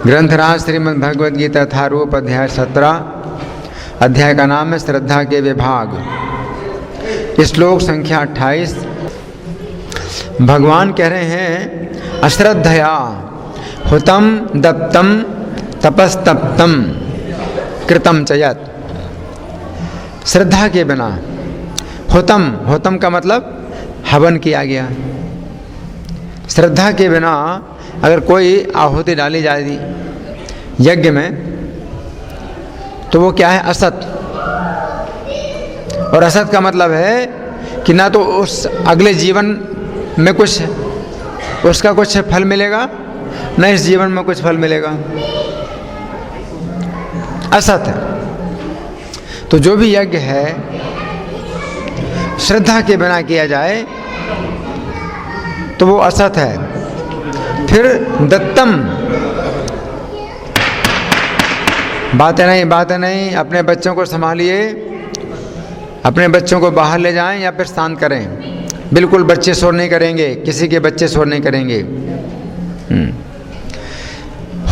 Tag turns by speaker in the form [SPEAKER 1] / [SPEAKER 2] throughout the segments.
[SPEAKER 1] ग्रंथराज श्रीमद् भगवद गीता यथारूप अध्याय 17। अध्याय का नाम है श्रद्धा के विभाग। श्लोक संख्या 28। भगवान कह रहे हैं अश्रद्धया हुतम दत्तम तपस्तप्तम कृतम च यत्। श्रद्धा के बिना होतम का मतलब हवन किया गया। श्रद्धा के बिना अगर कोई आहुति डाली जाएगी यज्ञ में तो वो क्या है, असत। और असत का मतलब है कि ना तो उस अगले जीवन में कुछ उसका कुछ फल मिलेगा, न इस जीवन में कुछ फल मिलेगा। असत है। तो जो भी यज्ञ है श्रद्धा के बिना किया जाए तो वो असत है। फिर दत्तम, बातें नहीं, अपने बच्चों को संभालिए, अपने बच्चों को बाहर ले जाएं या फिर शांत करें। बिल्कुल बच्चे शोर नहीं करेंगे, किसी के बच्चे शोर नहीं करेंगे।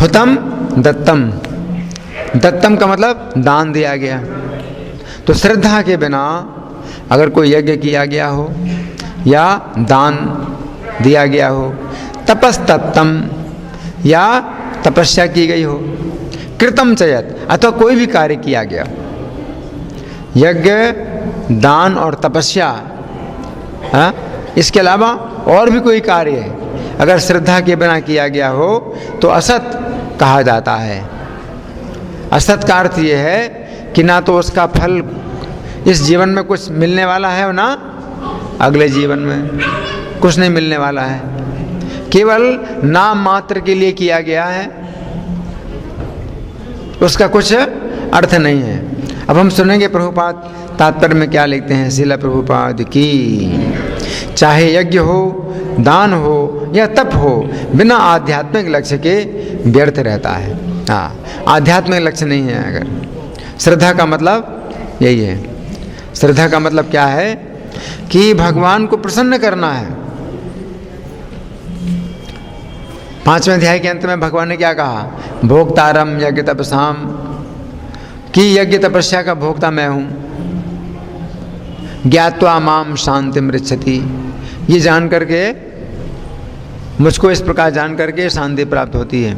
[SPEAKER 1] हुतम दत्तम, दत्तम का मतलब दान दिया गया। तो श्रद्धा के बिना अगर कोई यज्ञ किया गया हो या दान दिया गया हो, तपस्तप्तम या तपस्या की गई हो, कृतम च यत् अथवा कोई भी कार्य किया गया, यज्ञ दान और तपस्या, इसके अलावा और भी कोई कार्य है अगर श्रद्धा के बिना किया गया हो तो असत कहा जाता है। असत का अर्थ ये है कि ना तो उसका फल इस जीवन में कुछ मिलने वाला है और ना अगले जीवन में कुछ नहीं मिलने वाला है। केवल नाम मात्र के लिए किया गया है, उसका कुछ अर्थ नहीं है। अब हम सुनेंगे प्रभुपाद तात्पर्य में क्या लिखते हैं। श्रील प्रभुपाद की। चाहे यज्ञ हो, दान हो या तप हो, बिना आध्यात्मिक लक्ष्य के व्यर्थ रहता है। आध्यात्मिक लक्ष्य नहीं है। अगर श्रद्धा का मतलब यही है। श्रद्धा का मतलब क्या है कि भगवान को प्रसन्न करना है। 5वें अध्याय के अंत में भगवान ने क्या कहा, भोक्तारम यज्ञ तपसाम, कि यज्ञ तपस्या का भोक्ता मैं हूँ। ज्ञात्वा माम शांति मृच्छति, ये जान करके, मुझको इस प्रकार जान करके शांति प्राप्त होती है।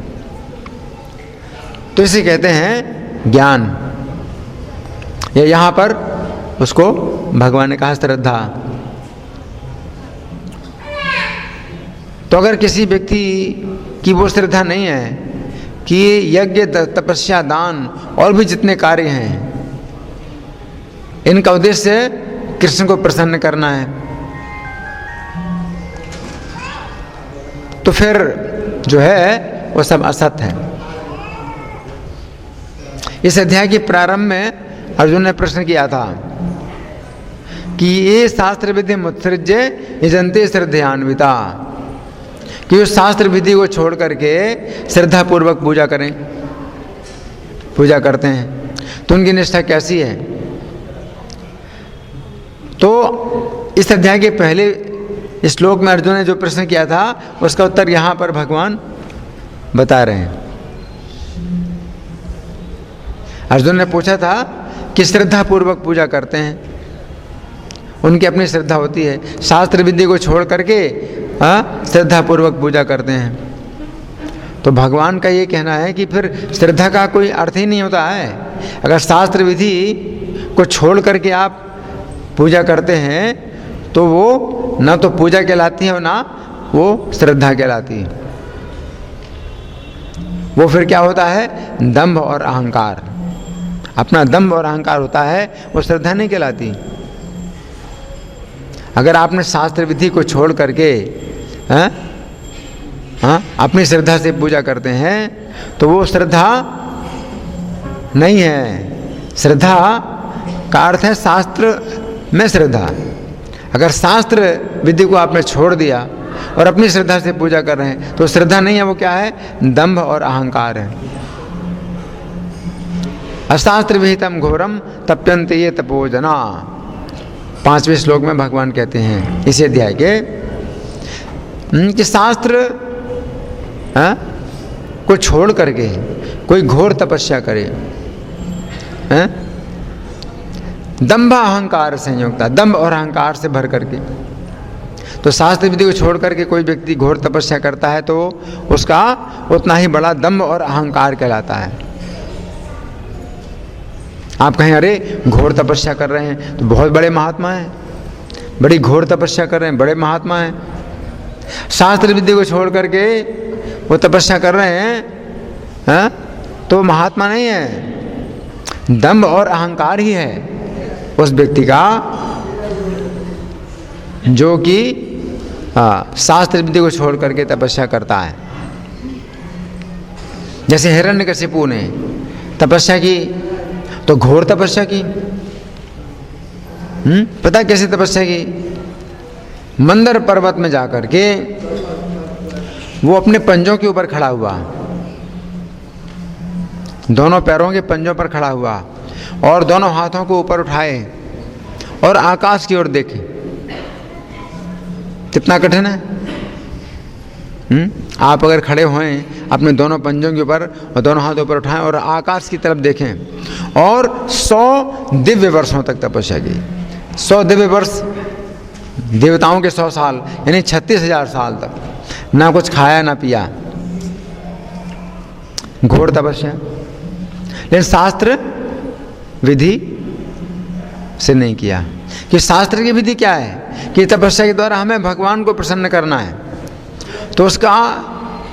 [SPEAKER 1] तो इसे कहते हैं ज्ञान। या यहाँ पर उसको भगवान ने कहा श्रद्धा। तो अगर किसी व्यक्ति की वो श्रद्धा नहीं है कि यज्ञ तपस्या दान और भी जितने कार्य हैं इनका उद्देश्य कृष्ण को प्रसन्न करना है, तो फिर जो है वो सब असत है। इस अध्याय के प्रारंभ में अर्जुन ने प्रश्न किया था कि ये शास्त्र विधि मुत्सृज्य यजन्ते श्रद्धयान्विता, कि उस शास्त्र विधि को छोड़ करके श्रद्धा पूर्वक पूजा करते हैं तो उनकी निष्ठा कैसी है। तो इस अध्याय के पहले श्लोक में अर्जुन ने जो प्रश्न किया था उसका उत्तर यहाँ पर भगवान बता रहे हैं। अर्जुन ने पूछा था कि श्रद्धा पूर्वक पूजा करते हैं, उनकी अपनी श्रद्धा होती है, शास्त्र विधि को छोड़ करके श्रद्धा पूर्वक पूजा करते हैं। तो भगवान का ये कहना है कि फिर श्रद्धा का कोई अर्थ ही नहीं होता है। अगर शास्त्र विधि को छोड़ करके आप पूजा करते हैं तो वो ना तो पूजा कहलाती है और ना वो श्रद्धा कहलाती है। वो फिर क्या होता है, दंभ और अहंकार। अपना दंभ और अहंकार होता है, वो श्रद्धा नहीं कहलाती। अगर आपने शास्त्र विधि को छोड़ करके अपनी श्रद्धा से पूजा करते हैं तो वो श्रद्धा नहीं है। श्रद्धा का अर्थ है शास्त्र में श्रद्धा। अगर शास्त्र विधि को आपने छोड़ दिया और अपनी श्रद्धा से पूजा कर रहे हैं तो श्रद्धा नहीं है, वो क्या है, दंभ और अहंकार है। अशास्त्र विहितम घोरम तप्यन्ते ये तपोजना, 5वें श्लोक में भगवान कहते हैं इसी अध्याय के कि शास्त्र को छोड़ करके कोई घोर तपस्या करे, हैं? दंभ अहंकार संयुक्ता, दंभ और अहंकार से भर करके। तो शास्त्र विधि को छोड़ करके कोई व्यक्ति घोर तपस्या करता है तो उसका उतना ही बड़ा दंभ और अहंकार कहलाता है। आप कहें अरे घोर तपस्या कर रहे हैं तो बहुत बड़े महात्मा हैं, बड़ी घोर तपस्या कर रहे हैं, बड़े महात्मा हैं। शास्त्र विद्या को छोड़ करके वो तपस्या कर रहे हैं, तो महात्मा नहीं है, दंभ और अहंकार ही है उस व्यक्ति का जो कि शास्त्र विद्या को छोड़ करके तपस्या करता है। जैसे हिरण्यकशिपु ने तपस्या की तो घोर तपस्या की। पता कैसे तपस्या की? मंदर पर्वत में जाकर के वो अपने पंजों के ऊपर खड़ा हुआ, दोनों पैरों के पंजों पर खड़ा हुआ और दोनों हाथों को ऊपर उठाए और आकाश की ओर देखे। कितना कठिन है। आप अगर खड़े हुए अपने दोनों पंजों के ऊपर और दोनों हाथ ऊपर उठाएं और आकाश की तरफ देखें और 100 दिव्य वर्षों तक तपस्या की। 100 दिव्य वर्ष, देवताओं के 100 साल, यानी 36,000 साल तक ना कुछ खाया ना पिया, घोर तपस्या। लेकिन शास्त्र विधि से नहीं किया। कि शास्त्र की विधि क्या है कि तपस्या के द्वारा हमें भगवान को प्रसन्न करना है। तो उसका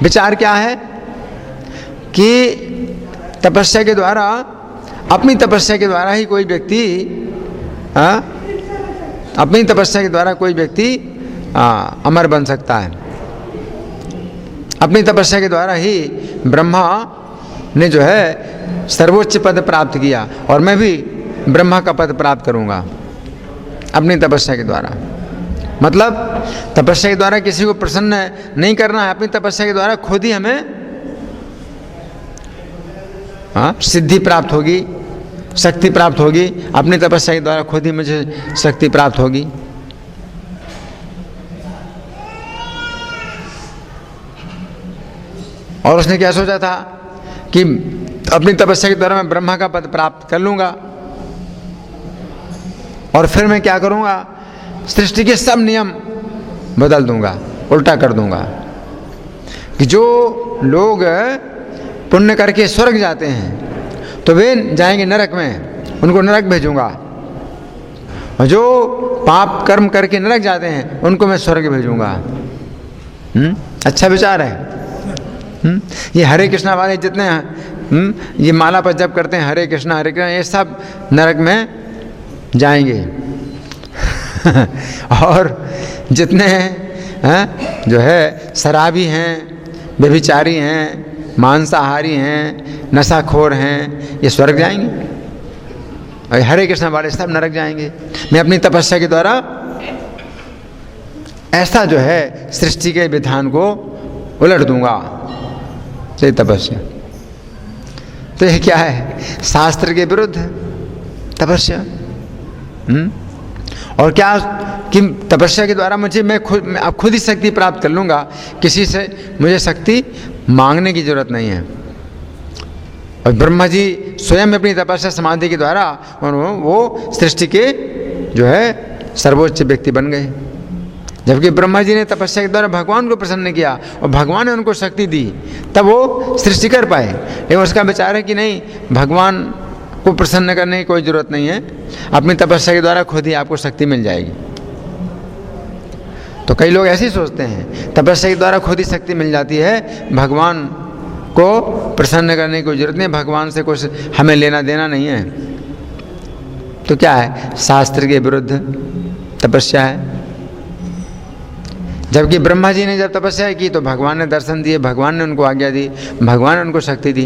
[SPEAKER 1] विचार क्या है कि तपस्या के द्वारा, अपनी तपस्या के द्वारा ही कोई व्यक्ति अपनी तपस्या के द्वारा कोई व्यक्ति अमर बन सकता है। अपनी तपस्या के द्वारा ही ब्रह्मा ने जो है सर्वोच्च पद प्राप्त किया और मैं भी ब्रह्मा का पद प्राप्त करूंगा अपनी तपस्या के द्वारा। मतलब तपस्या के द्वारा किसी को प्रसन्न नहीं करना है, अपनी तपस्या के द्वारा खुद ही हमें सिद्धि प्राप्त होगी, शक्ति प्राप्त होगी। अपनी तपस्या के द्वारा खुद ही मुझे शक्ति प्राप्त होगी। और उसने क्या सोचा था कि अपनी तपस्या के द्वारा मैं ब्रह्मा का पद प्राप्त कर लूंगा और फिर मैं क्या करूंगा, सृष्टि के सब नियम बदल दूंगा, उल्टा कर दूंगा। कि जो लोग पुण्य करके स्वर्ग जाते हैं तो वे जाएंगे नरक में, उनको नरक भेजूंगा। और जो पाप कर्म करके नरक जाते हैं उनको मैं स्वर्ग भेजूंगा। अच्छा विचार है। ये हरे कृष्णा वाले जितने हैं, ये माला पर जप करते हैं हरे कृष्णा, ये सब नरक में जाएंगे। और जितने हैं जो है शराबी हैं, व्यभिचारी हैं, मांसाहारी हैं, नशाखोर हैं, ये स्वर्ग जाएंगे। और हरे कृष्ण वाले सब नरक जाएंगे। मैं अपनी तपस्या के द्वारा ऐसा जो है सृष्टि के विधान को उलट दूंगा। ये तपस्या तो ये क्या है? शास्त्र के विरुद्ध तपस्या। और क्या कि तपस्या के द्वारा मैं खुद ही शक्ति प्राप्त कर लूँगा, किसी से मुझे शक्ति मांगने की जरूरत नहीं है। और ब्रह्मा जी स्वयं अपनी तपस्या समाधि के द्वारा वो सृष्टि के जो है सर्वोच्च व्यक्ति बन गए। जबकि ब्रह्मा जी ने तपस्या के द्वारा भगवान को प्रसन्न किया और भगवान ने उनको शक्ति दी, तब वो सृष्टि कर पाए। लेकिन उसका विचार है कि नहीं, भगवान को प्रसन्न करने की कोई ज़रूरत नहीं है, अपनी तपस्या के द्वारा खुद ही आपको शक्ति मिल जाएगी। तो कई लोग ऐसे ही सोचते हैं, तपस्या के द्वारा खुद ही शक्ति मिल जाती है, भगवान को प्रसन्न करने की कोई ज़रूरत नहीं, भगवान से कुछ हमें लेना देना नहीं है। तो क्या है? शास्त्र के विरुद्ध तपस्या है। जबकि ब्रह्मा जी ने जब तपस्या की तो भगवान ने दर्शन दिए, भगवान ने उनको आज्ञा दी, भगवान ने उनको शक्ति दी।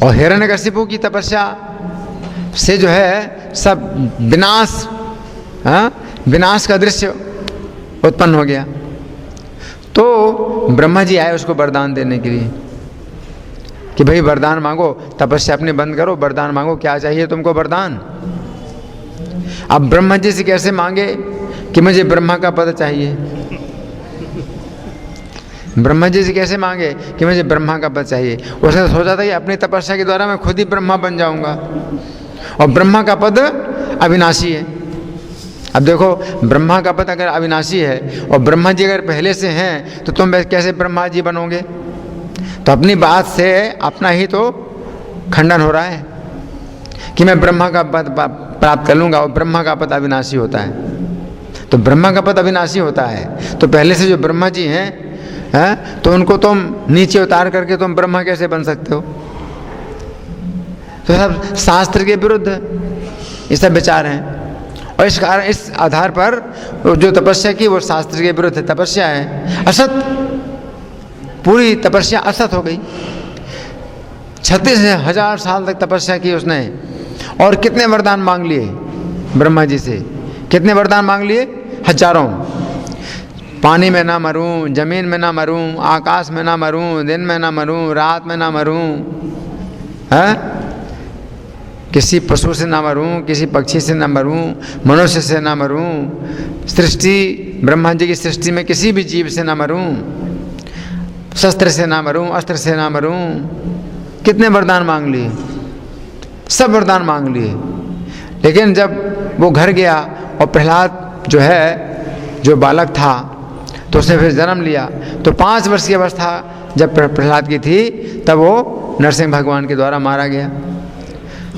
[SPEAKER 1] और हिरण्यकशिपु की तपस्या से जो है सब विनाश का दृश्य उत्पन्न हो गया। तो ब्रह्मा जी आए उसको वरदान देने के लिए कि भाई वरदान मांगो, तपस्या अपने बंद करो, वरदान मांगो, क्या चाहिए तुमको वरदान। अब ब्रह्मा जी से कैसे मांगे कि मुझे ब्रह्मा का पद चाहिए। ब्रह्मा जी से कैसे मांगे कि मुझे ब्रह्मा का पद चाहिए? उसने सोचा था कि अपनी तपस्या के द्वारा मैं खुद ही ब्रह्मा बन जाऊंगा, और ब्रह्मा का पद अविनाशी है। अब देखो, ब्रह्मा का पद अगर अविनाशी है और ब्रह्मा जी अगर पहले से हैं, तो तुम कैसे ब्रह्मा जी बनोगे? तो अपनी बात से अपना ही तो खंडन हो रहा है कि मैं ब्रह्मा का पद प्राप्त कर लूँगा, और ब्रह्मा का पद अविनाशी होता है। तो ब्रह्मा का पद अविनाशी होता है, तो पहले से जो ब्रह्मा जी हैं तो उनको तुम नीचे उतार करके तुम ब्रह्मा कैसे बन सकते हो? तो सब शास्त्र के विरुद्ध ये सब विचार हैं, और इस आधार पर जो तपस्या की वो शास्त्र के विरुद्ध तपस्या है, असत, पूरी तपस्या असत हो गई। 36,000 साल तक तपस्या की उसने, और कितने वरदान मांग लिए ब्रह्मा जी से? कितने वरदान मांग लिए? हजारों। पानी में ना मरूं, जमीन में ना मरूं, आकाश में ना मरूं, दिन में ना मरूं, रात में ना मरूं, किसी पशु से ना मरूं, किसी पक्षी से ना मरूं, मनुष्य से ना मरूं, सृष्टि, ब्रह्मा जी की सृष्टि में किसी भी जीव से ना मरूं, शस्त्र से ना मरूं, अस्त्र से ना मरूं। कितने वरदान मांग लिए? सब वरदान मांग लिए। लेकिन जब वो घर गया और प्रहलाद जो है, जो बालक था, तो उसने फिर जन्म लिया, तो 5 वर्ष की अवस्था जब प्रहलाद की थी, तब वो नरसिंह भगवान के द्वारा मारा गया।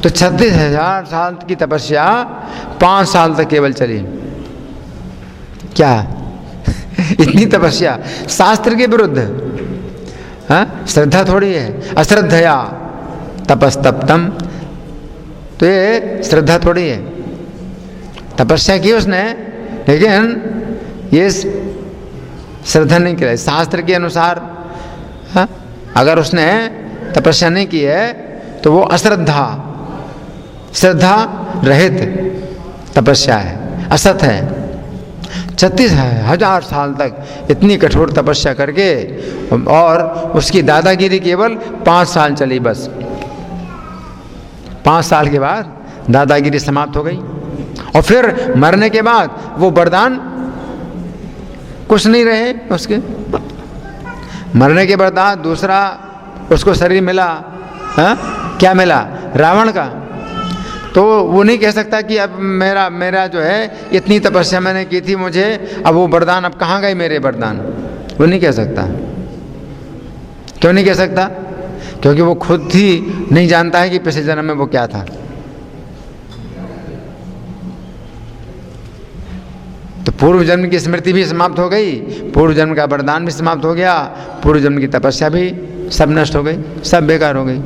[SPEAKER 1] तो 36,000 साल की तपस्या 5 साल तक केवल चली। क्या इतनी तपस्या शास्त्र के विरुद्ध? श्रद्धा थोड़ी है। अश्रद्धया तपस्तप्तम, तो ये श्रद्धा थोड़ी है। तपस्या की उसने, लेकिन ये श्रद्धा नहीं की। शास्त्र के अनुसार अगर उसने तपस्या नहीं की है तो वो अश्रद्धा, श्रद्धा रहित तपस्या है, असत है। 36,000 साल तक इतनी कठोर तपस्या करके, और उसकी दादागिरी केवल 5 साल चली बस। 5 साल के बाद दादागिरी समाप्त हो गई, और फिर मरने के बाद वो वरदान कुछ नहीं रहे उसके। मरने के बाद दूसरा उसको शरीर मिला, क्या मिला? रावण का। तो वो नहीं कह सकता कि अब मेरा जो है इतनी तपस्या मैंने की थी, मुझे अब वो वरदान, अब कहाँ गए मेरे वरदान? वो नहीं कह सकता। क्यों नहीं कह सकता? क्योंकि वो खुद ही नहीं जानता है कि पिछले जन्म में वो क्या था। तो पूर्व जन्म की स्मृति भी समाप्त हो गई, पूर्व जन्म का वरदान भी समाप्त हो गया, पूर्व जन्म की तपस्या भी सब नष्ट हो गई, सब बेकार हो गई।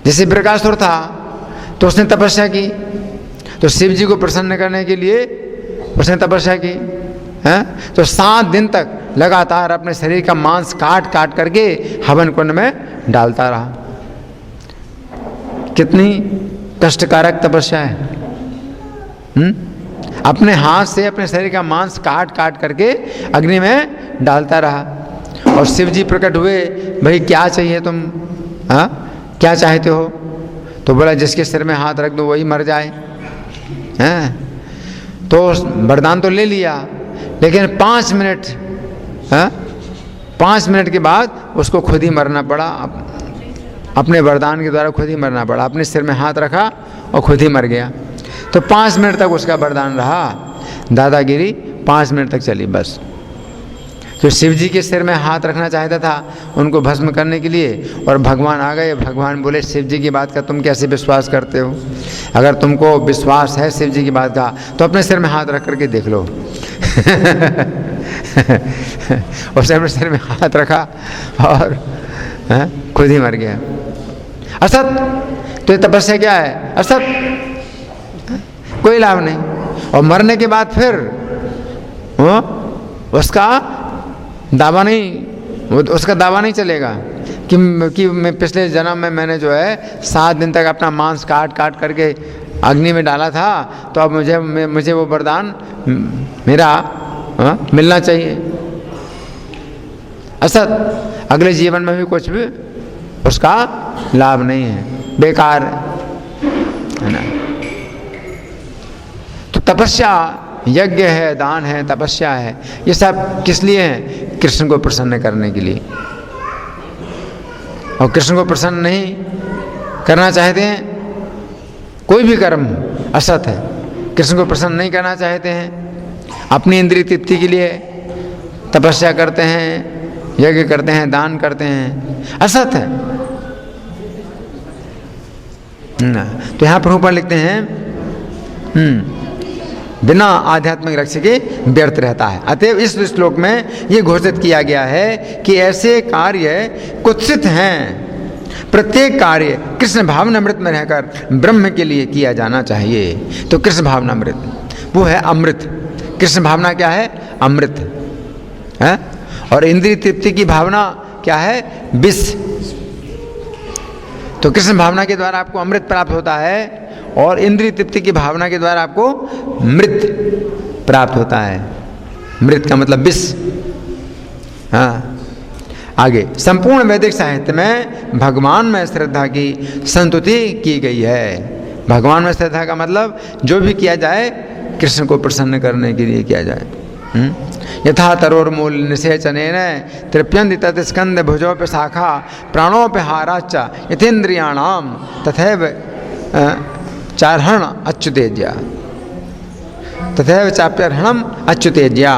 [SPEAKER 1] जैसे बृहस्पति था तो उसने तपस्या की, तो शिव जी को प्रसन्न करने के लिए उसने तपस्या की, तो 7 दिन तक लगातार अपने शरीर का मांस काट काट करके हवन कुंड में डालता रहा। कितनी कष्टकारक तपस्या है। अपने हाथ से अपने शरीर का मांस काट काट करके अग्नि में डालता रहा। और शिव जी प्रकट हुए, भाई क्या चाहिए तुम, क्या चाहते हो? तो बोला जिसके सिर में हाथ रख दो वही मर जाए। तो वरदान तो ले लिया, लेकिन 5 मिनट के बाद उसको खुद ही मरना पड़ा। अपने वरदान के द्वारा खुद ही मरना पड़ा। अपने सिर में हाथ रखा और खुद ही मर गया। तो 5 मिनट तक उसका वरदान रहा। दादागिरी 5 मिनट तक चली बस। जो शिव जी के सिर में हाथ रखना चाहता था उनको भस्म करने के लिए, और भगवान आ गए। भगवान बोले शिव जी की बात का तुम कैसे विश्वास करते हो? अगर तुमको विश्वास है शिव जी की बात का तो अपने सिर में हाथ रख करके देख लो। उसने अपने सिर में हाथ रखा और खुद ही मर गया। असत। तो ये तपस्या क्या है? असत, कोई लाभ नहीं। और मरने के बाद फिर उसका दावा नहीं चलेगा कि मैं पिछले जन्म में मैंने जो है 7 दिन तक अपना मांस काट काट करके अग्नि में डाला था, तो अब मुझे वो वरदान मेरा मिलना चाहिए। असत, अगले जीवन में भी कुछ भी उसका लाभ नहीं है, बेकार है ना। तो तपस्या यज्ञ है, दान है, तपस्या है, ये सब किस लिए हैं? कृष्ण को प्रसन्न करने के लिए। और कृष्ण को प्रसन्न नहीं करना चाहते हैं, कोई भी कर्म असत है, कृष्ण को प्रसन्न नहीं करना चाहते हैं, अपनी इंद्रिय तृप्ति के लिए तपस्या करते हैं, यज्ञ करते हैं, दान करते हैं, असत है ना। तो यहाँ प्रभुपाद लिखते हैं बिना आध्यात्मिक लक्ष्य के व्यर्थ रहता है। अतएव इस श्लोक में ये घोषित किया गया है कि ऐसे कार्य कुत्सित हैं। प्रत्येक कार्य कृष्ण भावनामृत में रहकर ब्रह्म के लिए किया जाना चाहिए। तो कृष्ण भावनामृत वो है अमृत। कृष्ण भावना क्या है? अमृत है। और इंद्रिय तृप्ति की भावना क्या है? विष। तो कृष्ण भावना के द्वारा आपको अमृत प्राप्त होता है और इंद्रिय तृप्ति की भावना के द्वारा आपको मृत प्राप्त होता है। मृत का मतलब विष। हाँ, आगे संपूर्ण वैदिक साहित्य में भगवान में श्रद्धा की संतुति की गई है। भगवान में श्रद्धा का मतलब जो भी किया जाए कृष्ण को प्रसन्न करने के लिए किया जाए। यथा तरोर्मूल निषेचनेन तृप्यन्ति तत् स्कंद भुजों पे शाखा प्राणों पे हाराच यथेन्द्रियाणाम तथैव चार्हण अच्युतेज्या तथैव चाप्यर्हणम अच्युतेज्या।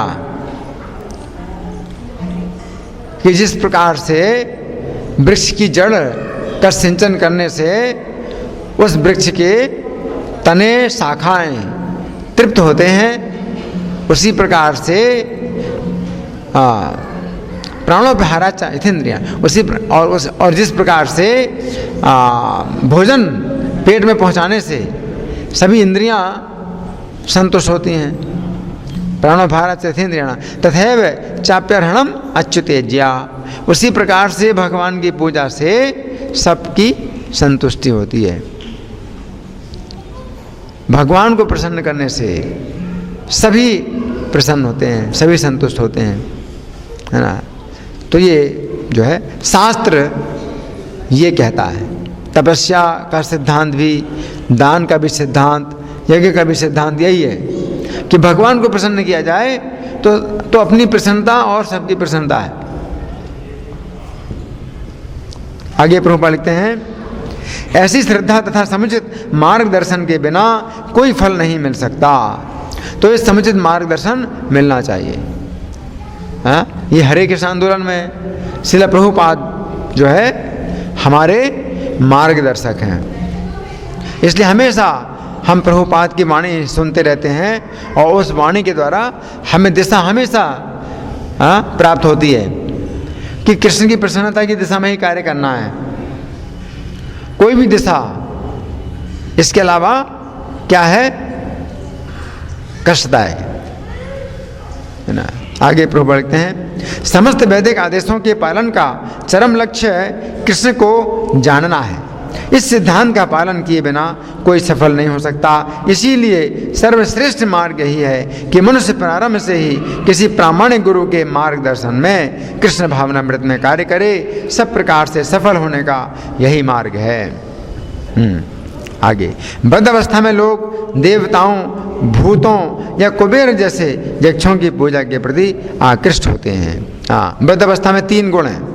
[SPEAKER 1] कि जिस प्रकार से वृक्ष की जड़ का सिंचन करने से उस वृक्ष के तने शाखाएं तृप्त होते हैं, उसी प्रकार से प्राणों पे हाराचा यथेन्द्रिया और जिस प्रकार से भोजन पेट में पहुंचाने से सभी इंद्रियां संतुष्ट होती हैं। प्राणो भारत यथेन्द्रिया तथैव चाप्यर्हणम अच्युतेज्या। उसी प्रकार से भगवान की पूजा से सबकी संतुष्टि होती है। भगवान को प्रसन्न करने से सभी प्रसन्न होते हैं, सभी संतुष्ट होते हैं, है ना। तो ये जो है शास्त्र ये कहता है। तपस्या का सिद्धांत भी, दान का भी सिद्धांत, यज्ञ का भी सिद्धांत यही है कि भगवान को प्रसन्न किया जाए तो अपनी प्रसन्नता और सबकी प्रसन्नता है। आगे प्रभुपाद लिखते हैं, ऐसी श्रद्धा तथा समुचित मार्गदर्शन के बिना कोई फल नहीं मिल सकता। तो इस समुचित मार्गदर्शन मिलना चाहिए। हाँ, ये हरे कृष्ण आंदोलन में श्रील प्रभुपाद जो है हमारे मार्गदर्शक हैं। इसलिए हमेशा हम प्रभुपाद की वाणी सुनते रहते हैं और उस वाणी के द्वारा हमें दिशा हमेशा प्राप्त होती है कि कृष्ण की प्रसन्नता की दिशा में ही कार्य करना है। कोई भी दिशा इसके अलावा क्या है? कष्टदायक है ना। आगे प्रभुपाद लिखते हैं, समस्त वैदिक आदेशों के पालन का चरम लक्ष्य कृष्ण को जानना है। इस सिद्धांत का पालन किए बिना कोई सफल नहीं हो सकता। इसीलिए सर्वश्रेष्ठ मार्ग यही है कि मनुष्य प्रारंभ से ही किसी प्रामाणिक गुरु के मार्गदर्शन में कृष्ण भावनामृत में कार्य करे। सब प्रकार से सफल होने का यही मार्ग है। आगे बद्ध अवस्था में लोग देवताओं, भूतों या कुबेर जैसे यक्षों की पूजा के प्रति आकृष्ट होते हैं। हाँ, बद्ध अवस्था में 3 गुण हैं।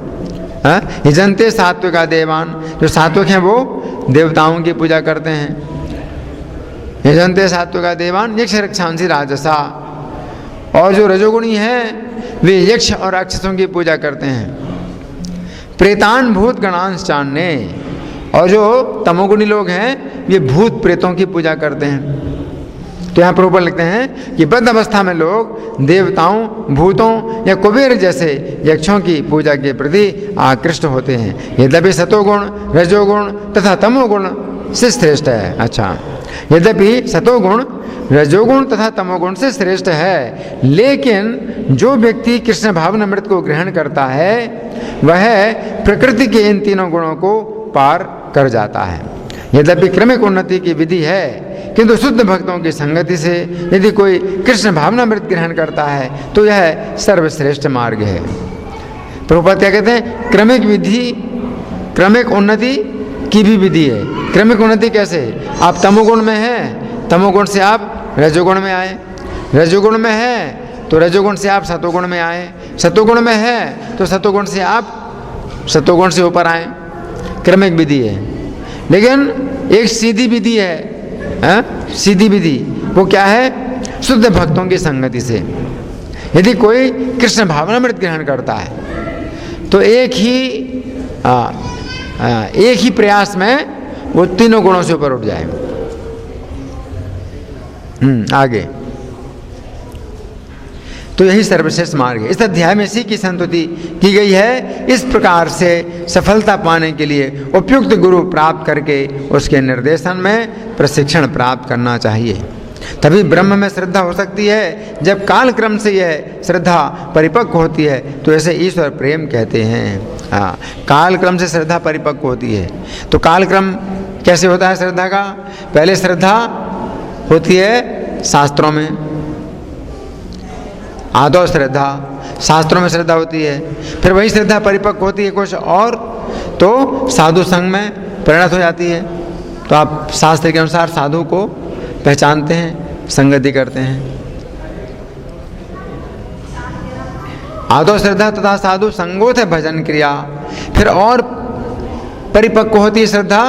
[SPEAKER 1] यजन्ते सात्विका देवान, जो सात्विक हैं वो देवताओं की पूजा करते हैं। यजन्ते सात्विका देवान यक्ष रक्षांसी राजसा। और जो रजोगुणी हैं वे यक्ष और राक्षसों की पूजा करते हैं। प्रेतान भूत गणांश चान्ने, और जो तमोगुणी लोग हैं ये भूत प्रेतों की पूजा करते हैं। तो यहाँ प्रभुपाद लिखते हैं कि बद्ध अवस्था में लोग देवताओं, भूतों या कुबेर जैसे यक्षों की पूजा के प्रति आकृष्ट होते हैं। यद्यपि सतोगुण, रजोगुण तथा तमोगुण से श्रेष्ठ है। अच्छा, यद्यपि सतोगुण, रजोगुण तथा तमोगुण से श्रेष्ठ है, लेकिन जो व्यक्ति कृष्ण भावनामृत को ग्रहण करता है वह प्रकृति के इन तीनों गुणों को पार कर जाता है। यद्यपि क्रमिक उन्नति की विधि है, किंतु शुद्ध भक्तों की संगति से यदि कोई कृष्ण भावनामृत ग्रहण करता है तो यह सर्वश्रेष्ठ मार्ग है। प्रभुपाद क्या कहते हैं? क्रमिक विधि, क्रमिक उन्नति की भी विधि है। क्रमिक उन्नति कैसे? आप तमोगुण में हैं, तमोगुण से आप रजोगुण में आए, रजोगुण में है तो रजोगुण से आप सतोगुण में आए, सतोगुण में है तो सतोगुण से आप सतोगुण से ऊपर आए। क्रमिक विधि है। लेकिन एक सीधी विधि है, सीधी विधि वो क्या है? शुद्ध भक्तों की संगति से। यदि कोई कृष्ण भावनामृत ग्रहण करता है तो एक ही प्रयास में वो तीनों गुणों से ऊपर उठ जाए। आगे तो यही सर्वश्रेष्ठ मार्ग है। इस अध्याय में इसी की संतुति की गई है। इस प्रकार से सफलता पाने के लिए उपयुक्त गुरु प्राप्त करके उसके निर्देशन में प्रशिक्षण प्राप्त करना चाहिए। तभी ब्रह्म में श्रद्धा हो सकती है। जब काल क्रम से यह श्रद्धा परिपक्व होती है तो इसे ईश्वर प्रेम कहते हैं। काल क्रम से श्रद्धा परिपक्व होती है। तो काल क्रम कैसे होता है श्रद्धा का? पहले श्रद्धा होती है शास्त्रों में, आदौ श्रद्धा शास्त्रों में श्रद्धा होती है। फिर वही श्रद्धा परिपक्व होती है कुछ और तो साधु संग में परिणत हो जाती है। तो आप शास्त्र के अनुसार साधु को पहचानते हैं, संगति करते हैं। आदौ श्रद्धा तथा साधु संगोत है भजन क्रिया। फिर और परिपक्व होती है श्रद्धा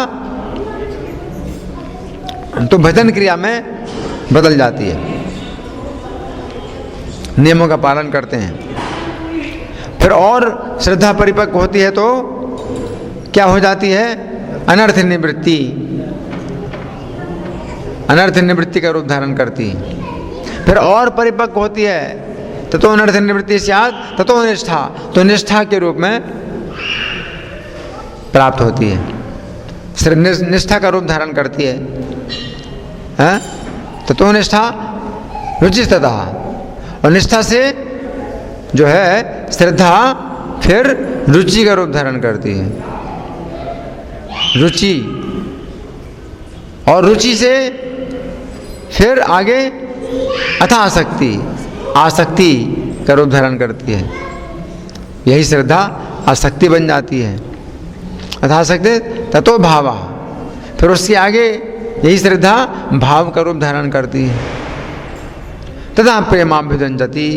[SPEAKER 1] तो भजन क्रिया में बदल जाती है, नियमों का पालन करते हैं। फिर और श्रद्धा परिपक्व होती है तो क्या हो जाती है? अनर्थ निवृत्ति, अनर्थ निवृत्ति का रूप धारण करती है। फिर और परिपक्व होती है ततो अनर्थ निवृत्ति स्यात् ततो निष्ठा, तो निष्ठा के रूप में प्राप्त होती है, निष्ठा का रूप धारण करती है। ततो निष्ठा रुचिस्ततः, और निष्ठा से जो है श्रद्धा फिर रुचि का रूप धारण करती है, रुचि, और रुचि से फिर आगे अथा आसक्ति, आसक्ति का रूप धारण करती है। यही श्रद्धा आसक्ति बन जाती है। अथा आसक्ति ततो भावा, फिर उसके आगे यही श्रद्धा भाव का रूप धारण करती है। तथा प्रेमाभ्युदंजति,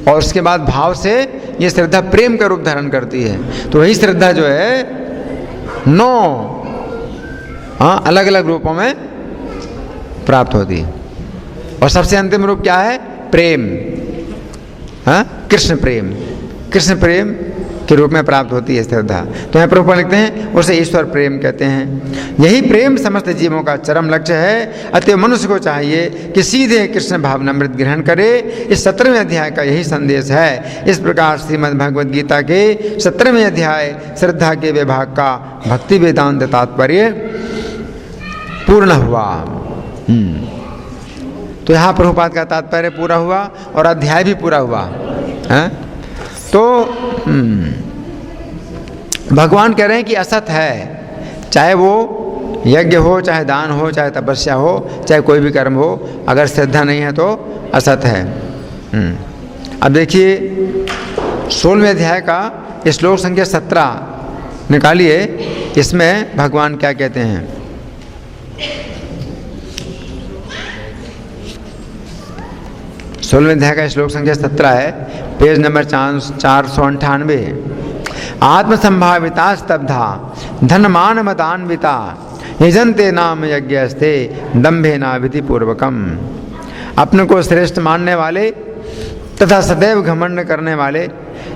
[SPEAKER 1] और उसके बाद भाव से ये श्रद्धा प्रेम का रूप धारण करती है। तो वही श्रद्धा जो है 9 अलग अलग रूपों में प्राप्त होती है। और सबसे अंतिम रूप क्या है? प्रेम, कृष्ण प्रेम, कृष्ण प्रेम के रूप में प्राप्त होती है श्रद्धा। तो यहाँ प्रभुपाद लिखते हैं उसे ईश्वर प्रेम कहते हैं। यही प्रेम समस्त जीवों का चरम लक्ष्य है। अतएव मनुष्य को चाहिए कि सीधे कृष्ण भावनामृत ग्रहण करे। इस 17वें अध्याय का यही संदेश है। इस प्रकार श्रीमद् भगवद गीता के 17वें अध्याय श्रद्धा के विभाग का भक्ति वेदांत तात्पर्य पूर्ण हुआ। तो यहाँ प्रभुपाद का तात्पर्य पूरा हुआ और अध्याय भी पूरा हुआ है। तो भगवान कह रहे हैं कि असत है, चाहे वो यज्ञ हो, चाहे दान हो, चाहे तपस्या हो, चाहे कोई भी कर्म हो, अगर श्रद्धा नहीं है तो असत है। अब देखिए 16वें अध्याय का श्लोक संख्या 17 निकालिए। इसमें भगवान क्या कहते हैं? 16वें अध्याय का श्लोक संख्या 17 है, पेज नंबर 498। आत्मसंभाविता स्तब्धा धनमान मदान्विता यजन्ते नाम यज्ञस्ते दम्भेना विधि पूर्वकम। अपने को श्रेष्ठ मानने वाले तथा सदैव घमंड करने वाले,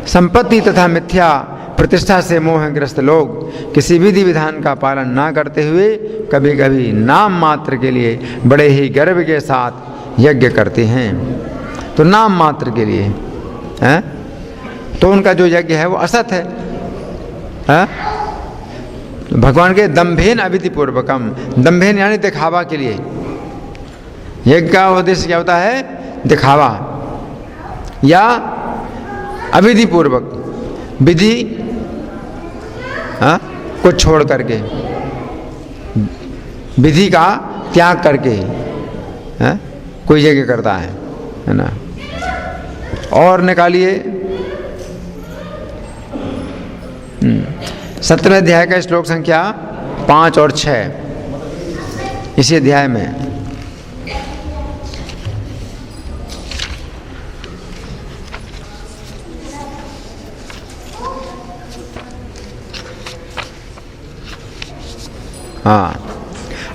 [SPEAKER 1] संपत्ति तथा मिथ्या प्रतिष्ठा से मोहग्रस्त लोग किसी विधि विधान का पालन ना करते हुए कभी कभी नाम मात्र के लिए बड़े ही गर्व के साथ यज्ञ करते हैं। तो नाम मात्र के लिए है, तो उनका जो यज्ञ है वो असत है। भगवान के दम्भेन अविधि पूर्वकम, दम्भेन यानी दिखावा के लिए। यज्ञ का उद्देश्य क्या होता है? दिखावा, या अविधि पूर्वक, विधि को छोड़ करके, विधि का त्याग करके कोई यज्ञ करता है ना। और निकालिए 17वें अध्याय का श्लोक संख्या 5 और 6 इसी अध्याय में।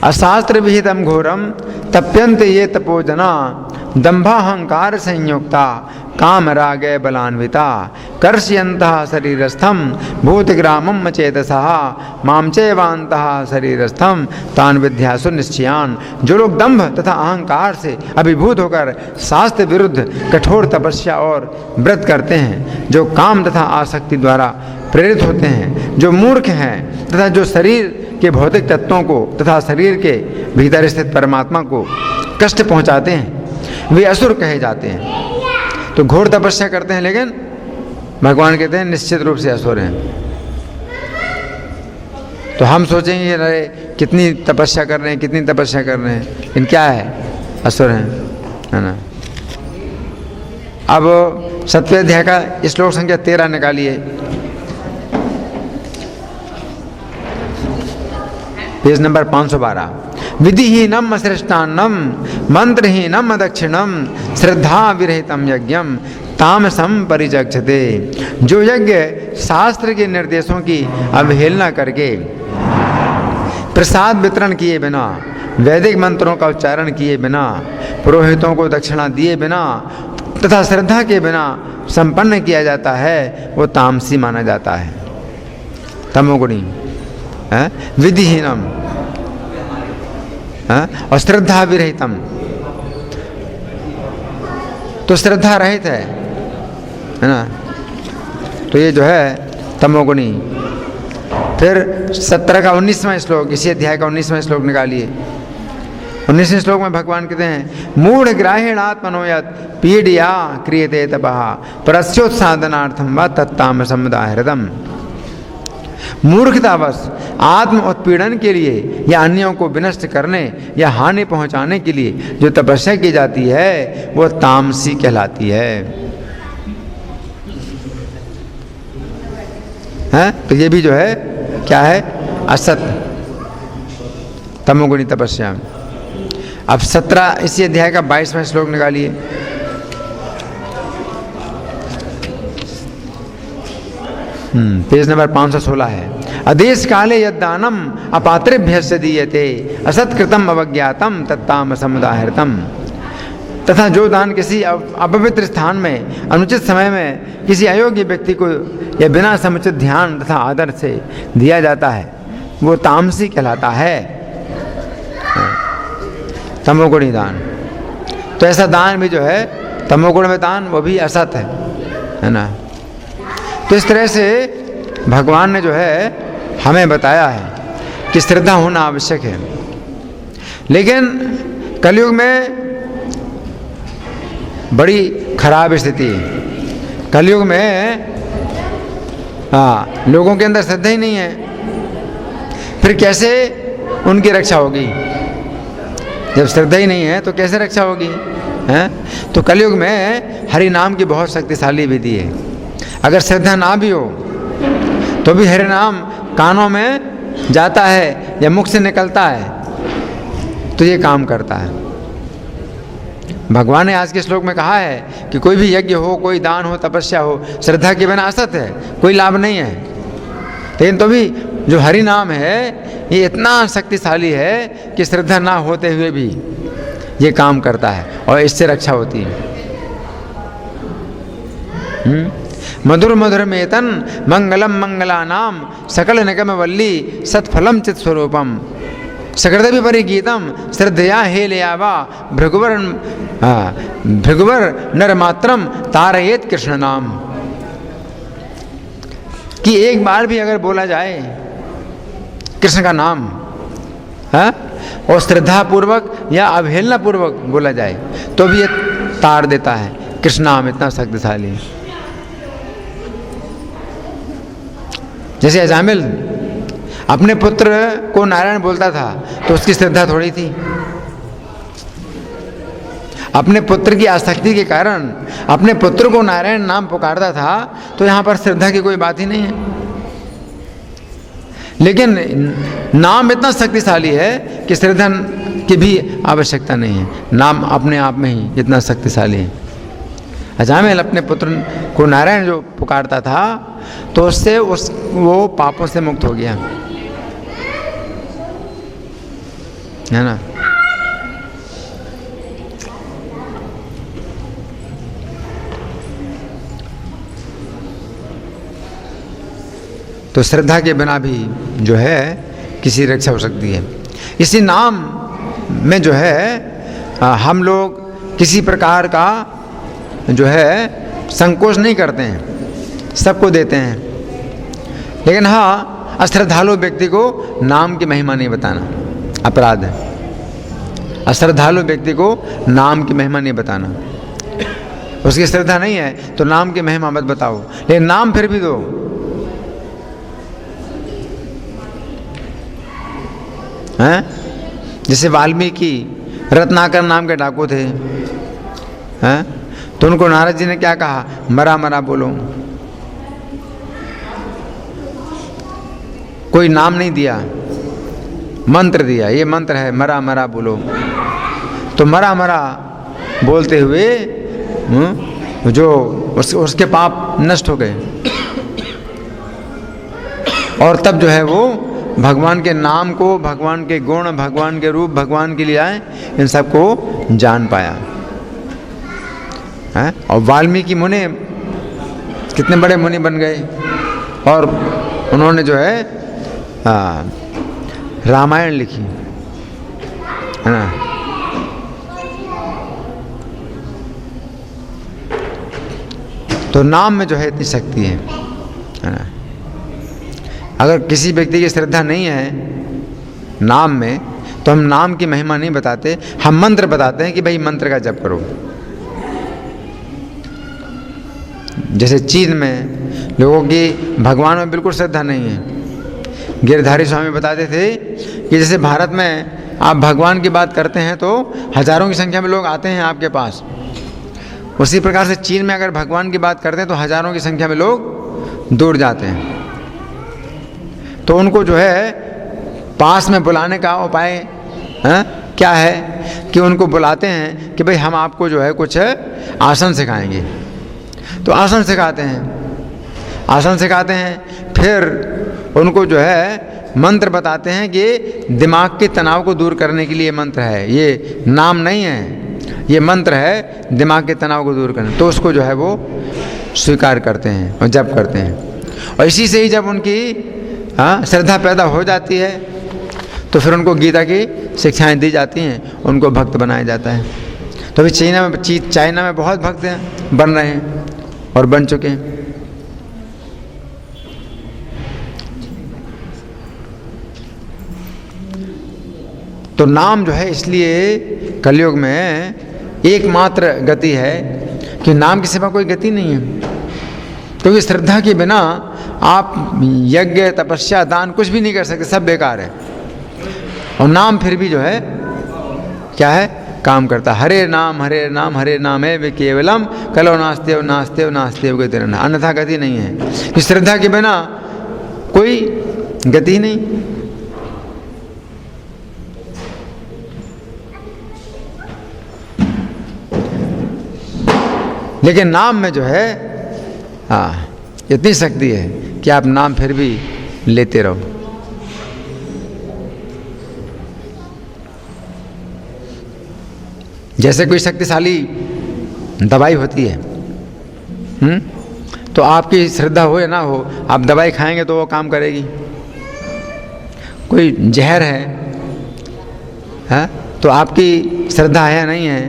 [SPEAKER 1] अशास्त्र विहितम घोरम तप्यंत ये तपोजना दंभाहंकार संयुक्ता काम रागे बलान्विता कर्षयन्तः शरीरस्थम भूतग्रामम चेतसः माम चैवान्तः शरीरस्थम तान विद्यासु निश्चयान। जो लोग दंभ तथा अहंकार से अभिभूत होकर शास्त्र विरुद्ध कठोर तपस्या और व्रत करते हैं, जो काम तथा आसक्ति द्वारा प्रेरित होते हैं, जो मूर्ख हैं तथा जो शरीर के भौतिक तत्वों को तथा शरीर के भीतर स्थित परमात्मा को कष्ट पहुंचाते हैं, वे असुर कहे जाते हैं। तो घोर तपस्या करते हैं लेकिन भगवान कहते हैं निश्चित रूप से असुर हैं। तो हम सोचेंगे अरे कितनी तपस्या कर रहे हैं, कितनी तपस्या कर रहे हैं, लेकिन क्या है, असुर हैं, है ना। अब 7वें अध्याय का श्लोक संख्या 13 निकालिए, पेज नंबर 512। विधिहीनम असृष्टान्नम मंत्रहीनम अदक्षिणम श्रद्धा विरहितम यज्ञम तामसम परिचक्षते। जो यज्ञ शास्त्र के निर्देशों की अवहेलना करके, प्रसाद वितरण किए बिना, वैदिक मंत्रों का उच्चारण किए बिना, पुरोहितों को दक्षिणा दिए बिना तथा श्रद्धा के बिना संपन्न किया जाता है, वो तामसी माना जाता है, तमोगुणी, विधिहीनम और श्रद्धा विरहितम। तो श्रद्धा रहित है ना, तो ये जो है तमोगुणी। फिर 17 का 19वां श्लोक, इसी अध्याय का 19वां श्लोक निकालिए। 19वें श्लोक में भगवान कहते हैं मूढ़ ग्राहीणात्मनोयत पीडिया क्रियते तपः परस्योत्साधनार्थम व तत्तामसम उदाहृतम। मूर्खतावश आत्म उत्पीड़न के लिए या अन्यों को विनष्ट करने या हानि पहुंचाने के लिए जो तपस्या की जाती है वो तामसी कहलाती है। तो ये भी जो है क्या है, असत, तमोगुणी तपस्या। अब 17 इसी अध्याय का 22वां श्लोक निकालिए। पेज नंबर 516 है। अदेश काले यद्दानम अपात्रेभ्यस्य दीयते असत्कृतम अवज्ञातम तत्तामसम उदाहृतम। तथा जो दान किसी अपवित्र स्थान में अनुचित समय में किसी अयोग्य व्यक्ति को या बिना समुचित ध्यान तथा आदर से दिया जाता है वो तामसी कहलाता है, तमोगुणी दान। तो ऐसा दान भी जो है तमोगुण में दान, वो भी असत है ना। तो इस तरह से भगवान ने जो है हमें बताया है कि श्रद्धा होना आवश्यक है। लेकिन कलयुग में बड़ी खराब स्थिति है। कलयुग में लोगों के अंदर श्रद्धा ही नहीं है, फिर कैसे उनकी रक्षा होगी? जब श्रद्धा ही नहीं है तो कैसे रक्षा होगी? तो कलयुग में हरि नाम की बहुत शक्तिशाली विधि है। अगर श्रद्धा ना भी हो तो भी हरि नाम कानों में जाता है या मुख से निकलता है तो ये काम करता है। भगवान ने आज के श्लोक में कहा है कि कोई भी यज्ञ हो, कोई दान हो, तपस्या हो, श्रद्धा के बिना असत है, कोई लाभ नहीं है। लेकिन तो भी जो हरि नाम है ये इतना शक्तिशाली है कि श्रद्धा ना होते हुए भी ये काम करता है और इससे रक्षा होती है। मधुर मधुर मेतन मंगलम मंगला नाम सकल निगम वल्ली सत्फलम चित स्वरूपम सकृदपि परिगीतम श्रद्धया हेलयावा भृगुवर नरमात्रम तारयेत कृष्ण नाम। कि एक बार भी अगर बोला जाए कृष्ण का नाम और श्रद्धा पूर्वक या अवहेलना पूर्वक बोला जाए तो भी ये तार देता है। कृष्ण नाम इतना शक्तिशाली है। जैसे अजामिल अपने पुत्र को नारायण बोलता था तो उसकी श्रद्धा थोड़ी थी। अपने पुत्र की आसक्ति के कारण अपने पुत्र को नारायण नाम पुकारता था तो यहाँ पर श्रद्धा की कोई बात ही नहीं है। लेकिन नाम इतना शक्तिशाली है कि श्रद्धा की भी आवश्यकता नहीं है। नाम अपने आप में ही इतना शक्तिशाली है। अजामिल अपने पुत्र को नारायण जो पुकारता था तो उससे वो पापों से मुक्त हो गया। है ना। तो श्रद्धा के बिना भी जो है किसी रक्षा हो सकती है। इसी नाम में जो है हम लोग किसी प्रकार का जो है संकोच नहीं करते हैं, सबको देते हैं। लेकिन हाँ, अश्रद्धालु व्यक्ति को नाम की महिमा नहीं बताना अपराध है। अश्रद्धालु व्यक्ति को नाम की महिमा नहीं बताना। उसकी श्रद्धा नहीं है तो नाम की महिमा मत बताओ, लेकिन नाम फिर भी दो। हैं? जैसे वाल्मीकि रत्नाकर नाम के डाकू थे, हैं? तो उनको नारद जी ने क्या कहा? मरा मरा बोलो। कोई नाम नहीं दिया, मंत्र दिया, ये मंत्र है मरा मरा बोलो। तो मरा मरा बोलते हुए जो उसके पाप नष्ट हो गए, और तब जो है वो भगवान के नाम को, भगवान के गुण, भगवान के रूप, भगवान के लिए आए, इन सबको जान पाया है। और वाल्मीकि मुनि कितने बड़े मुनि बन गए, और उन्होंने जो है रामायण लिखी, है ना। तो नाम में जो है इतनी शक्ति है ना। अगर किसी व्यक्ति की श्रद्धा नहीं है नाम में, तो हम नाम की महिमा नहीं बताते, हम मंत्र बताते हैं कि भाई मंत्र का जप करो। जैसे चीन में लोगों की भगवान में बिल्कुल श्रद्धा नहीं है। गिरधारी स्वामी बताते थे कि जैसे भारत में आप भगवान की बात करते हैं तो हजारों की संख्या में लोग आते हैं आपके पास, उसी प्रकार से चीन में अगर भगवान की बात करते हैं तो हजारों की संख्या में लोग दूर जाते हैं। तो उनको जो है पास में बुलाने का उपाय क्या है कि उनको बुलाते हैं कि भाई हम आपको जो है कुछ आसन सिखाएंगे। तो आसन सिखाते हैं, आसन सिखाते हैं, फिर उनको जो है मंत्र बताते हैं कि दिमाग के तनाव को दूर करने के लिए मंत्र है, ये नाम नहीं है, ये मंत्र है दिमाग के तनाव को दूर करने। तो उसको जो है वो स्वीकार करते हैं और जप करते हैं। और इसी से ही जब उनकी श्रद्धा पैदा हो जाती है तो फिर उनको गीता की शिक्षाएं दी जाती हैं, उनको भक्त बनाया जाता है। तो अभी चाइना में बहुत भक्त हैं, बन रहे हैं और बन चुके हैं। तो नाम जो है इसलिए कलयुग में एकमात्र गति है कि नाम के सिवा कोई गति नहीं है। क्योंकि श्रद्धा के बिना आप यज्ञ, तपस्या, दान कुछ भी नहीं कर सकते, सब बेकार है। और नाम फिर भी जो है क्या है, काम करता। हरे नाम हरे नाम हरे नाम है वे केवलम कलो नास्तेव नास्तेव नास्तेव गति रहना, अन्यथा गति नहीं है। कि श्रद्धा के बिना कोई गति नहीं। लेकिन नाम में जो है इतनी शक्ति है कि आप नाम फिर भी लेते रहो। जैसे कोई शक्तिशाली दवाई होती है, तो आपकी श्रद्धा हो या ना हो, आप दवाई खाएंगे तो वो काम करेगी। कोई जहर है तो आपकी श्रद्धा है या नहीं है,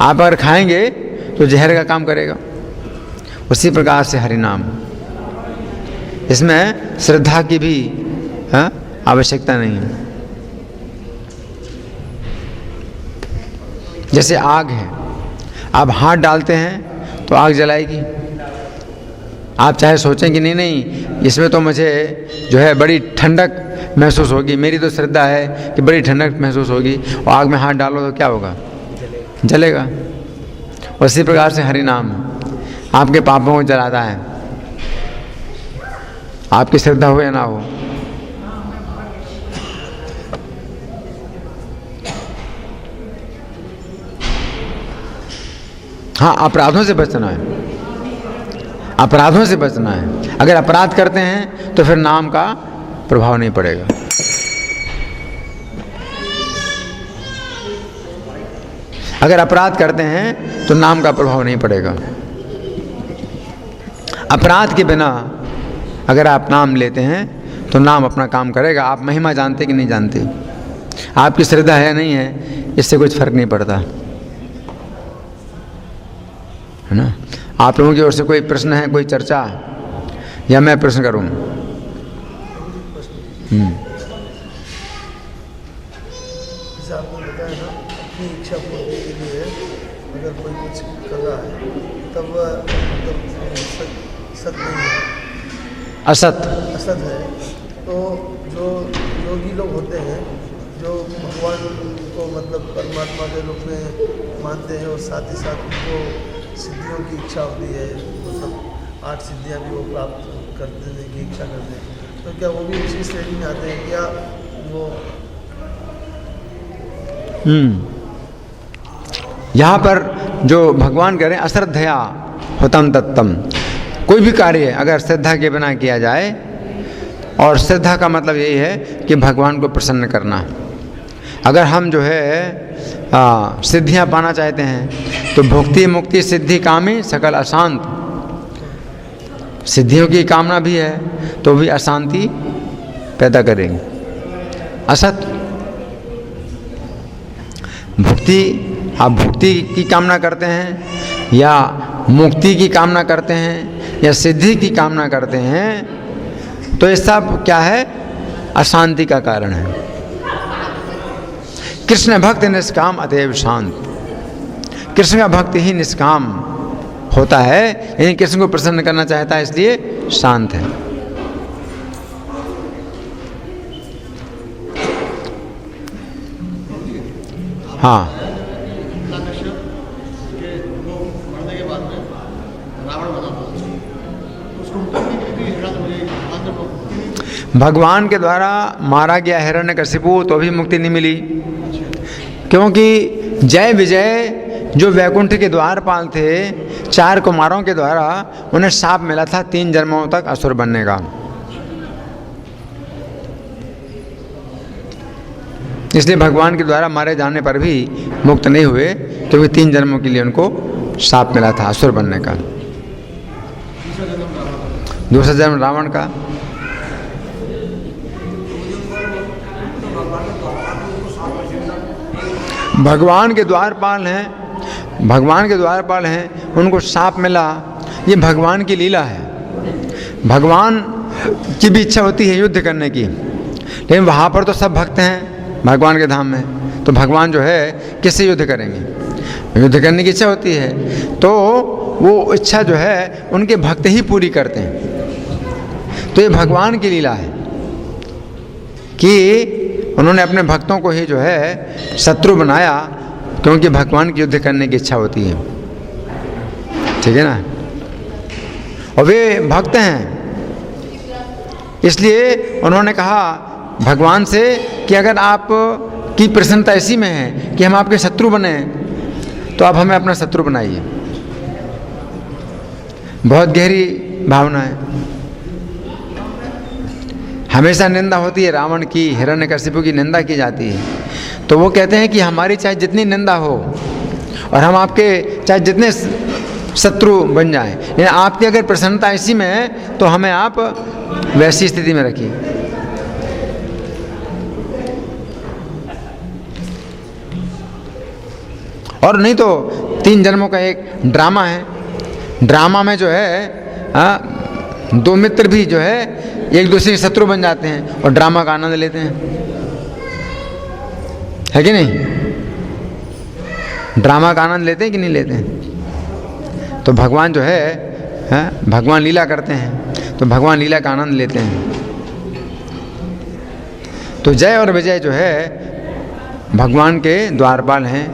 [SPEAKER 1] आप अगर खाएंगे तो जहर का काम करेगा। उसी प्रकार से हरि नाम, इसमें श्रद्धा की भी आवश्यकता नहीं है। जैसे आग है, आप हाथ डालते हैं तो आग जलाएगी। आप चाहे सोचें कि नहीं इसमें तो मुझे जो है बड़ी ठंडक महसूस होगी, मेरी तो श्रद्धा है कि बड़ी ठंडक महसूस होगी, और आग में हाथ डालो तो क्या होगा, जलेगा। उसी प्रकार से हरि नाम आपके पापों को जलाता है, आपकी श्रद्धा हो या ना हो। हाँ, अपराधों से बचना है, अपराधों से बचना है। अगर अपराध करते हैं तो फिर नाम का प्रभाव नहीं पड़ेगा। अगर अपराध करते हैं तो नाम का प्रभाव नहीं पड़ेगा। अपराध के बिना अगर आप नाम लेते हैं तो नाम अपना काम करेगा। आप महिमा जानते कि नहीं जानते, आपकी श्रद्धा है नहीं है, इससे कुछ फर्क नहीं पड़ता, है ना। आप लोगों की ओर से कोई प्रश्न है, कोई चर्चा, या मैं प्रश्न करूं?
[SPEAKER 2] जैसे आपने बताया ना, अपनी इच्छा पूर्ति के लिए अगर कोई कुछ कर रहा है तब मतलब सत नहीं है,
[SPEAKER 1] असत
[SPEAKER 2] है। तो जो योगी लोग होते हैं जो भगवान को मतलब परमात्मा के रूप में मानते हैं और साथ ही साथ उनको सिद्धियों की इच्छा होती है, मतलब 8 सिद्धियां भी वो प्राप्त करने की इच्छा करते हैं, तो क्या वो भी उसी श्रेणी में आते हैं क्या वो?
[SPEAKER 1] यहाँ पर जो भगवान कह रहे हैं अश्रद्धया हुतम तत्तम, कोई भी कार्य अगर श्रद्धा के बिना किया जाए, और श्रद्धा का मतलब यही है कि भगवान को प्रसन्न करना। अगर हम जो है सिद्धियां पाना चाहते हैं तो भुक्ति मुक्ति सिद्धि कामी सकल अशांत, सिद्धियों की कामना भी है तो भी अशांति पैदा करेंगे। असत भुक्ति, आप भुक्ति की कामना करते हैं या मुक्ति की कामना करते हैं या सिद्धि की कामना करते हैं, तो ये सब क्या है? अशांति का कारण है। कृष्ण भक्त निष्काम अतएव शांत, कृष्ण का भक्त ही निष्काम होता है, यानी कृष्ण को प्रसन्न करना चाहता है, इसलिए शांत है। हाँ, भगवान के द्वारा मारा गया हिरण्यकशिपु तो भी मुक्ति नहीं मिली, क्योंकि जय विजय जो वैकुंठ के द्वारपाल थे, 4 कुमारों के द्वारा उन्हें शाप मिला था 3 जन्मों तक असुर बनने का। इसलिए भगवान के द्वारा मारे जाने पर भी मुक्त नहीं हुए, क्योंकि 3 जन्मों के लिए उनको शाप मिला था असुर बनने का। दूसरा जन्म रावण का। भगवान के द्वारपाल हैं, भगवान के द्वारपाल हैं, उनको शाप मिला, ये भगवान की लीला है। भगवान की भी इच्छा होती है युद्ध करने की, लेकिन वहाँ पर तो सब भक्त हैं भगवान के धाम में, तो भगवान जो है किससे युद्ध करेंगे? युद्ध करने की इच्छा होती है, तो वो इच्छा जो है उनके भक्त ही पूरी करते हैं। तो ये भगवान की लीला है कि उन्होंने अपने भक्तों को ही जो है शत्रु बनाया, क्योंकि भगवान की युद्ध करने की इच्छा होती है, ठीक है ना। और वे भक्त हैं, इसलिए उन्होंने कहा भगवान से कि अगर आप की प्रसन्नता ऐसी में है कि हम आपके शत्रु बने, तो आप हमें अपना शत्रु बनाइए। बहुत गहरी भावना है। हमेशा निंदा होती है रावण की, हिरण्यकशिपु की निंदा की जाती है, तो वो कहते हैं कि हमारी चाहे जितनी निंदा हो और हम आपके चाहे जितने शत्रु बन जाएं, लेकिन आपकी अगर प्रसन्नता ऐसी में है तो हमें आप वैसी स्थिति में रखिए। और नहीं तो 3 जन्मों का एक ड्रामा है, ड्रामा में जो है 2 मित्र भी जो है एक दूसरे के शत्रु बन जाते हैं और ड्रामा का आनंद लेते हैं, है कि नहीं? ड्रामा का आनंद लेते हैं कि नहीं लेते हैं? तो भगवान जो है भगवान लीला करते हैं, तो भगवान लीला का आनंद लेते हैं। तो जय और विजय जो है भगवान के द्वारपाल हैं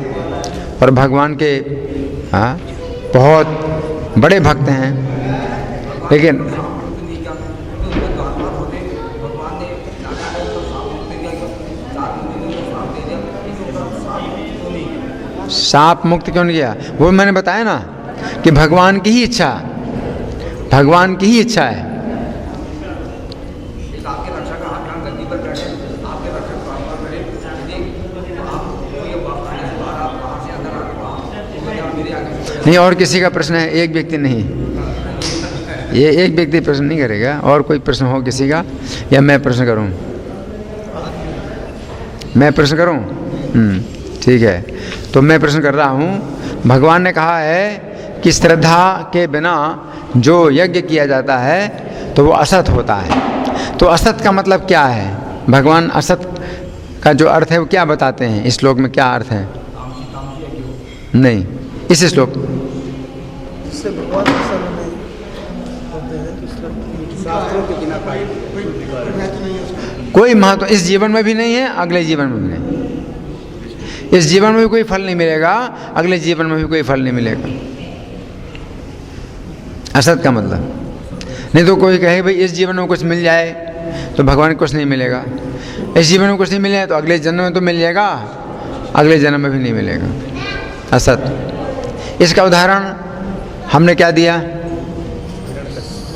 [SPEAKER 1] और भगवान के बहुत बड़े भक्त हैं, लेकिन साप मुक्त क्यों नहीं किया? वो मैंने बताया ना कि भगवान की ही इच्छा, भगवान की ही इच्छा है। नहीं, और किसी का प्रश्न है? एक व्यक्ति नहीं, ये एक व्यक्ति प्रश्न नहीं करेगा। और कोई प्रश्न हो किसी का, या मैं प्रश्न करूं? मैं प्रश्न करूं? ठीक है, तो मैं प्रश्न कर रहा हूं। भगवान ने कहा है कि श्रद्धा के बिना जो यज्ञ किया जाता है तो वो असत होता है। तो असत का मतलब क्या है? भगवान असत का जो अर्थ है वो क्या बताते हैं? इस श्लोक में क्या अर्थ है? नहीं, इस श्लोक
[SPEAKER 2] इससे भगवान प्रसन्न नहीं होते हैं, शास्त्रों के बिना
[SPEAKER 1] कोई महत्व इस जीवन में भी नहीं है, अगले जीवन में भी नहीं। इस जीवन में भी कोई फल नहीं मिलेगा, अगले जीवन में भी कोई फल नहीं मिलेगा। असत का मतलब नहीं। तो कोई कहे भाई इस जीवन में कुछ मिल जाए तो भगवान को कुछ नहीं मिलेगा, इस जीवन में कुछ नहीं मिले तो अगले जन्म में तो मिल जाएगा, अगले जन्म में भी नहीं मिलेगा। असत। इसका उदाहरण हमने क्या दिया?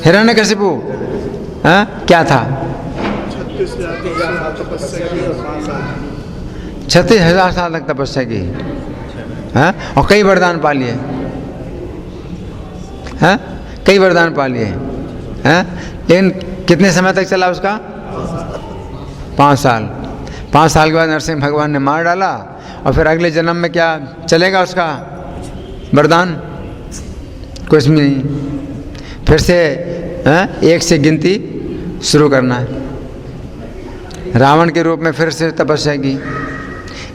[SPEAKER 1] हिरण्यकशिपु क्या था? 36,000 साल तक तपस्या की, और कई वरदान पा लिए, कई वरदान पा लिए, लेकिन कितने समय तक चला उसका? 5 साल। 5 साल के बाद नरसिंह भगवान ने मार डाला, और फिर अगले जन्म में क्या चलेगा उसका वरदान? कुछ भी नहीं। फिर से 1 से गिनती शुरू करना है। रावण के रूप में फिर से तपस्या की,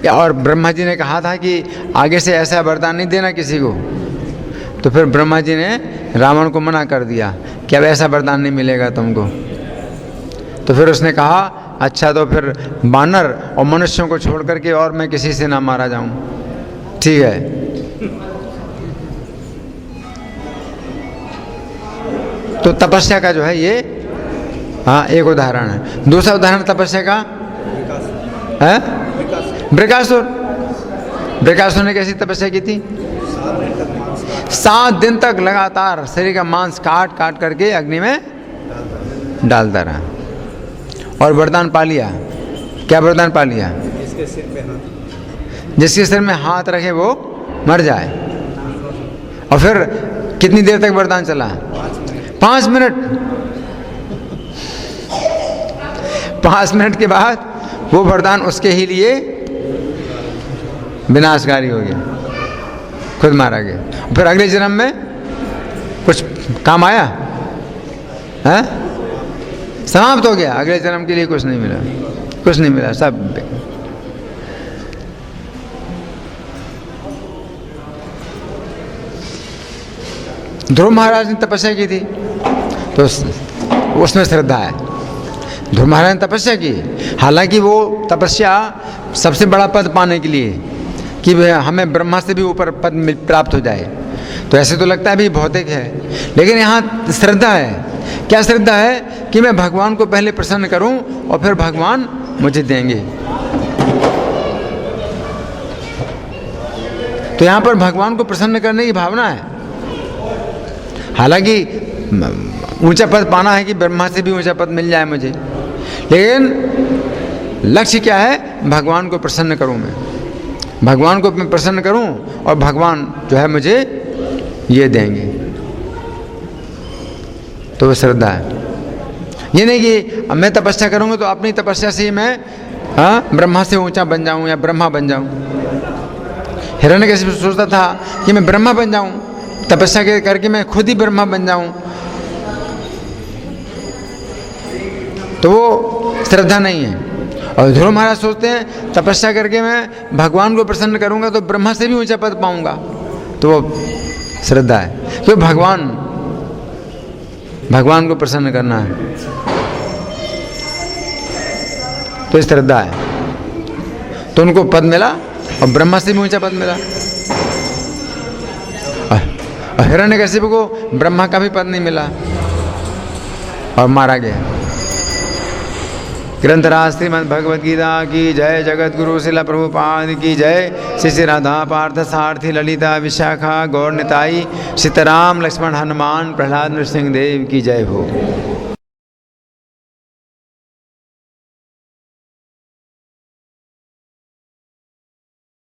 [SPEAKER 1] और ब्रह्मा जी ने कहा था कि आगे से ऐसा वरदान नहीं देना किसी को। तो फिर ब्रह्मा जी ने रावण को मना कर दिया कि अब ऐसा वरदान नहीं मिलेगा तुमको। तो फिर उसने कहा अच्छा, तो फिर बानर और मनुष्यों को छोड़ करके और मैं किसी से ना मारा जाऊं। ठीक है, तो तपस्या का जो है ये एक उदाहरण है। दूसरा उदाहरण तपस्या का है बृकासुर। बृकासुर ने कैसी तपस्या की थी? 7 दिन तक लगातार शरीर का मांस काट काट करके अग्नि में डालता रहा, और वरदान पा लिया। क्या वरदान पा लिया? जिसके सिर में हाथ रखे वो मर जाए। और फिर कितनी देर तक वरदान चला? 5 मिनट। 5 मिनट के बाद वो वरदान उसके ही लिए विनाशकारी हो गया, खुद मारा गया। फिर अगले जन्म में कुछ काम आया? समाप्त हो गया। अगले जन्म के लिए कुछ नहीं मिला, कुछ नहीं मिला, सब। ध्रुव महाराज ने तपस्या की थी, तो उसमें श्रद्धा है। ध्रुव महाराज ने तपस्या की, हालांकि वो तपस्या सबसे बड़ा पद पाने के लिए कि हमें ब्रह्मा से भी ऊपर पद प्राप्त हो जाए। तो ऐसे तो लगता है भी भौतिक है, लेकिन यहाँ श्रद्धा है। क्या श्रद्धा है? कि मैं भगवान को पहले प्रसन्न करूं और फिर भगवान मुझे देंगे। तो यहाँ पर भगवान को प्रसन्न करने की भावना है। हालांकि ऊंचा पद पाना है कि ब्रह्मा से भी ऊंचा पद मिल जाए मुझे, लेकिन लक्ष्य क्या है? भगवान को प्रसन्न करूं मैं, भगवान को मैं प्रसन्न करूं और भगवान जो है मुझे ये देंगे। तो वो श्रद्धा है। ये नहीं कि मैं तपस्या करूंगा तो अपनी तपस्या से ही मैं ब्रह्मा से ऊंचा बन जाऊं या ब्रह्मा बन जाऊं। हिरण्यकशिपु सोचता था कि मैं ब्रह्मा बन जाऊं, तपस्या करके मैं खुद ही ब्रह्मा बन जाऊं। तो वो श्रद्धा नहीं है। और ध्रुव महाराज सोचते हैं तपस्या करके मैं भगवान को प्रसन्न करूंगा तो ब्रह्मा से भी ऊंचा पद पाऊंगा। तो वो श्रद्धा है, तो भगवान को प्रसन्न करना है, तो श्रद्धा है। तो उनको पद मिला और ब्रह्मा से भी ऊंचा पद मिला। और हिरण्यकशिपु को ब्रह्मा का भी पद नहीं मिला और मारा गया। ग्रंथराज श्रीमद् भगवद गीता की जय। जगत गुरु शिला प्रभुपाद की जय। श्री श्री राधा पार्थ सारथी ललिता विशाखा गौर निताई सीताराम लक्ष्मण हनुमान प्रहलाद नृसिंह देव की जय हो।